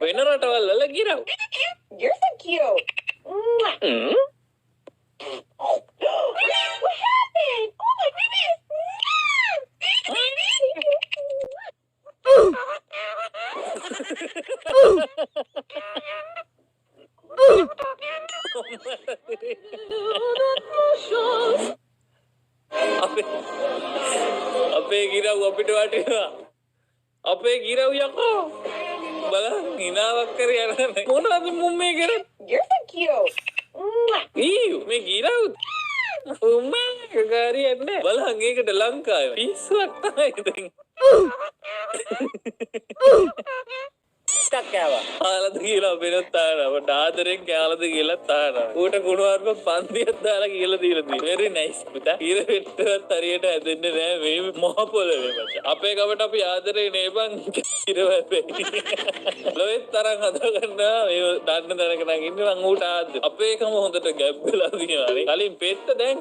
වෙන රටවල් වල ගිරව්. You're so cute. Mwah. What happened? Oh my goodness. අපේ ගිරව් අපිට වටිනවා. අපේ ගිරව් යකෝ. බලන්න හිනාවක් කර යනවා. මොනවද මුම් මේ කරන්නේ? You're so cute. Mwah. ඊයු මේ ගිරව්. උම්මා ගාරියන්නේ. බලන්න ඒකට ලංකාවේ පිස්සුවක් තමයි දැන්. කෑවා. කාලද කියලා වෙනත් තානවා. මට ආදරෙන් කාලද කියලා තානවා. ඌට කුණුවarp පන්තියක් දාලා කියලා දීලා තියෙනවා. very nice පුතා. ඉර වෙට්ටවත් හරියට ඇදෙන්නේ නැහැ මේ මොහ පොළවේ මචං. අපේ ගමට අපි ආදරේ නේබන් ඉර වැපේ. ලොයිත් තරම් හදගන්න මේ දන්න දැනක නම් ඉන්නේ මං ඌට ආද්ද. අපේකම හොඳට ගැබ් වෙලා තියෙනවා. කලින් පෙත්ත දැන්